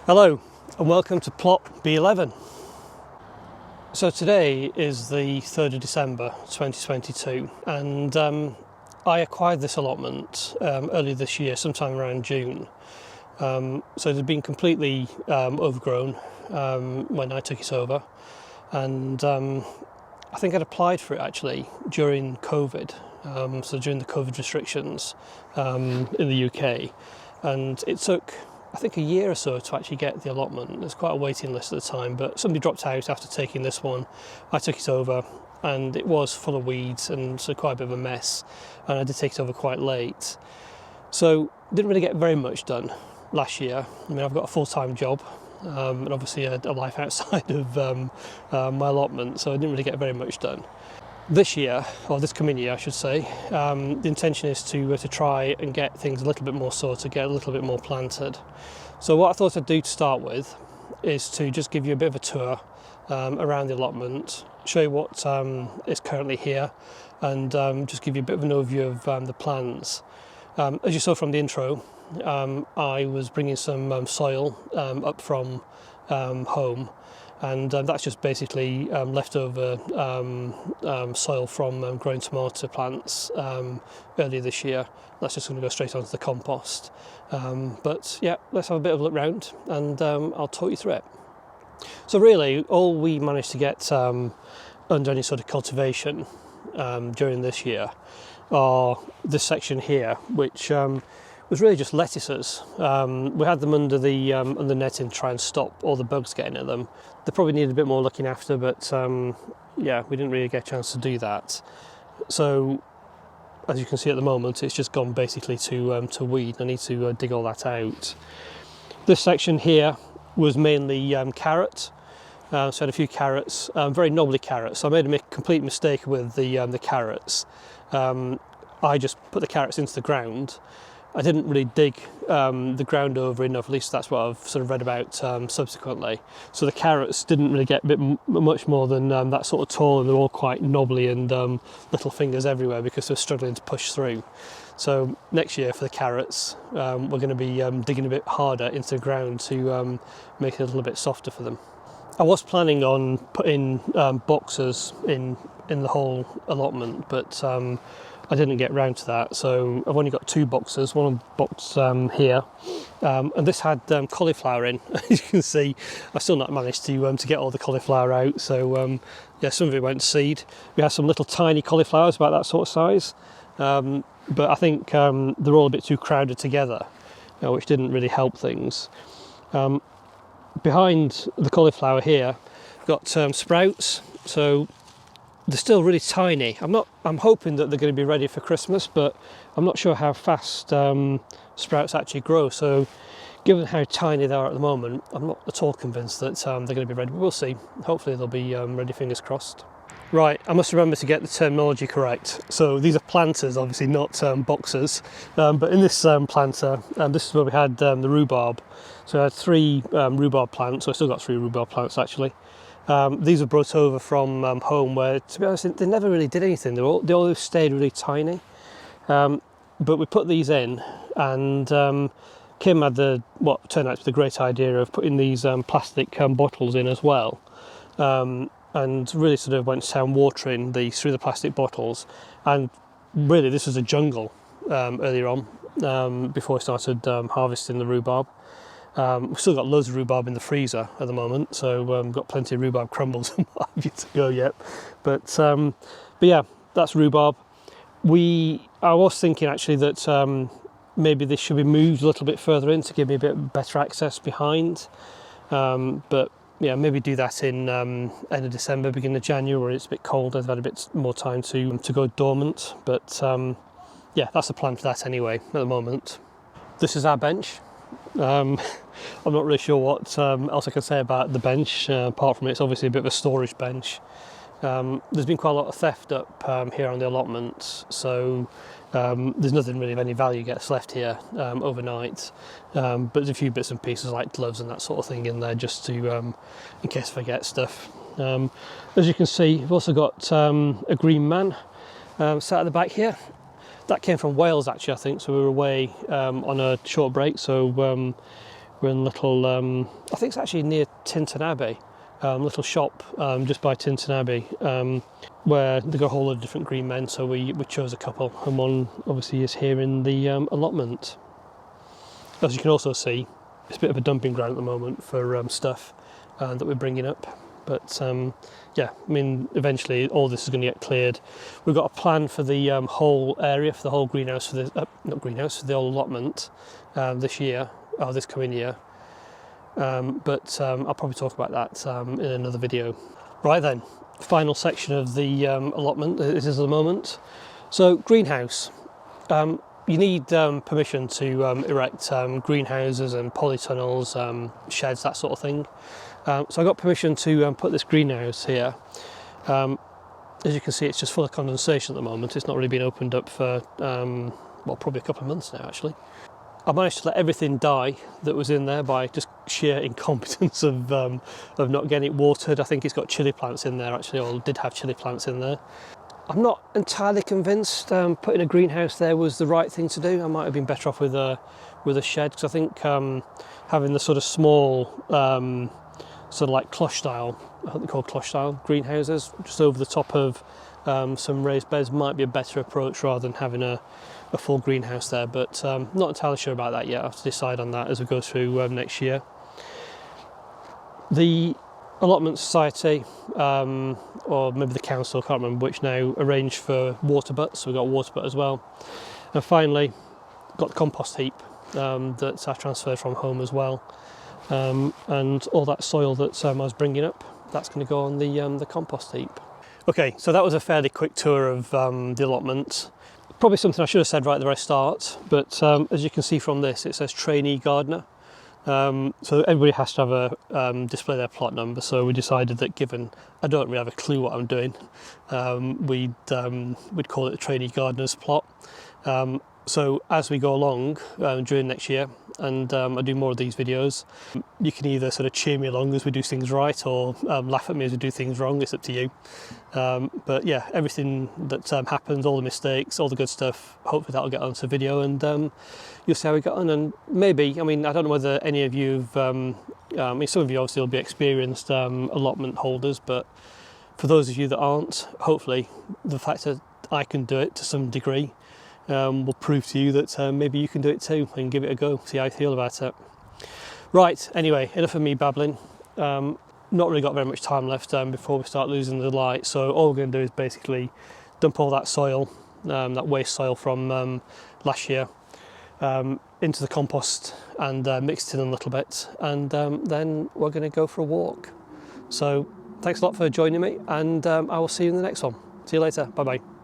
Hello and welcome to Plot B11. So today is the 3rd of December 2022 and I acquired this allotment earlier this year, sometime around June. So it had been completely overgrown when I took it over, and I think I'd applied for it actually during COVID, so during the COVID restrictions in the UK, and it took I think a year or so to actually get the allotment. There's quite a waiting list at the time, but somebody dropped out after taking this one. I took it over and it was full of weeds and so quite a bit of a mess, and I did take it over quite late. So didn't really get very much done last year. I mean, I've got a full-time job and obviously a life outside of my allotment, so I didn't really get very much done. This year, or this coming year I should say, the intention is to try and get things a little bit more sorted, get a little bit more planted. So what I thought I'd do to start with is to just give you a bit of a tour around the allotment, show you what is currently here, and just give you a bit of an overview of the plans. As you saw from the intro, I was bringing some soil up from home, and that's just basically leftover soil from growing tomato plants earlier this year. That's just going to go straight onto the compost. But yeah, let's have a bit of a look round and I'll talk you through it. So really, all we managed to get under any sort of cultivation during this year are this section here, which was really just lettuces. We had them under the netting to try and stop all the bugs getting at them. They probably needed a bit more looking after, but yeah, we didn't really get a chance to do that. So as you can see at the moment, it's just gone basically to weed. I need to dig all that out. This section here was mainly carrot. So I had a few carrots, very knobbly carrots. So I made a complete mistake with the carrots. I just put the carrots into the ground. I didn't really dig the ground over enough, at least that's what I've sort of read about subsequently. So the carrots didn't really get much more than that sort of tall, and they're all quite knobbly and little fingers everywhere because they're struggling to push through. So next year for the carrots, we're going to be digging a bit harder into the ground to make it a little bit softer for them. I was planning on putting boxes in the whole allotment, but I didn't get round to that, so I've only got two boxes. One box here, and this had cauliflower in. As you can see, I've still not managed to get all the cauliflower out. So yeah, some of it went to seed. We had some little tiny cauliflowers about that sort of size, but I think they're all a bit too crowded together, which didn't really help things. Behind the cauliflower here, we've got sprouts. So they're still really tiny. I'm hoping that they're going to be ready for Christmas, but I'm not sure how fast sprouts actually grow. So given how tiny they are at the moment, I'm not at all convinced that they're going to be ready, but we'll see. Hopefully they'll be ready, fingers crossed. Right, I must remember to get the terminology correct. So these are planters, obviously not boxes, but in this planter, this is where we had the rhubarb. So I had 3 rhubarb plants, so I still got 3 rhubarb plants actually. These were brought over from home, where, to be honest, they never really did anything. They all stayed really tiny. But we put these in, and Kim had what turned out to be the great idea of putting these plastic bottles in as well, and really sort of went to town watering these through the plastic bottles. And really, this was a jungle earlier on, before I started harvesting the rhubarb. We've still got loads of rhubarb in the freezer at the moment, so we've got plenty of rhubarb crumbles and what have you to go yet. But yeah, that's rhubarb. I was thinking actually that maybe this should be moved a little bit further in to give me a bit better access behind. But yeah, maybe do that in end of December, beginning of January, where it's a bit colder. I've had a bit more time to go dormant. But yeah, that's the plan for that anyway at the moment. This is our bench. I'm not really sure what else I can say about the bench, apart from it's obviously a bit of a storage bench. There's been quite a lot of theft up here on the allotment, so there's nothing really of any value gets left here overnight. But there's a few bits and pieces like gloves and that sort of thing in there, just to in case I forget stuff. As you can see, we've also got a green man sat at the back here. That came from Wales actually, I think, so we were away on a short break, so We're in a little, I think it's actually near Tinton Abbey, little shop just by Tinton Abbey, where they got a whole lot of different green men, so we chose a couple, and one obviously is here in the allotment. As you can also see, it's a bit of a dumping ground at the moment for stuff that we're bringing up. But yeah, I mean, eventually all this is going to get cleared. We've got a plan for the whole area, for the whole greenhouse, for the not greenhouse, for the whole allotment this year, or this coming year. But I'll probably talk about that in another video. Right then, final section of the allotment. This is the moment. So greenhouse. You need permission to erect greenhouses and polytunnels, sheds, that sort of thing. So I got permission to put this greenhouse here. As you can see, it's just full of condensation at the moment. It's not really been opened up for, well, probably a couple of months now, actually. I managed to let everything die that was in there by just sheer incompetence of not getting it watered. I think it's got chilli plants in there, actually, or did have chilli plants in there. I'm not entirely convinced putting a greenhouse there was the right thing to do. I might have been better off with a shed, because I think having the sort of small, sort of like cloche style, I think they're called cloche style greenhouses, just over the top of some raised beds might be a better approach rather than having a full greenhouse there. But not entirely sure about that yet. I'll have to decide on that as we go through next year. The Allotment Society, or maybe the council, I can't remember which now, arranged for water butts, so we've got a water butt as well. And finally, got the compost heap that I transferred from home as well. And all that soil that I was bringing up, that's going to go on the compost heap. Okay, so that was a fairly quick tour of the allotment. Probably something I should have said right at the very start, but as you can see from this, it says Trainee Gardener. So everybody has to have a display their plot number. So we decided that, given I don't really have a clue what I'm doing, we'd call it the Trainee Gardener's plot. So as we go along during next year, and I do more of these videos, you can either sort of cheer me along as we do things right, or laugh at me as we do things wrong. It's up to you. But yeah, everything that happens, all the mistakes, all the good stuff, hopefully that'll get onto video, and you'll see how we get on. And maybe, I mean, I don't know whether any of you have, I mean, some of you obviously will be experienced allotment holders, but for those of you that aren't, hopefully the fact that I can do it to some degree will prove to you that maybe you can do it too, and give it a go, see how you feel about it. Right, anyway, enough of me babbling. Not really got very much time left before we start losing the light, so all we're going to do is basically dump all that soil, that waste soil from last year, into the compost and mix it in a little bit, and then we're going to go for a walk. So thanks a lot for joining me, and I will see you in the next one. See you later, bye bye.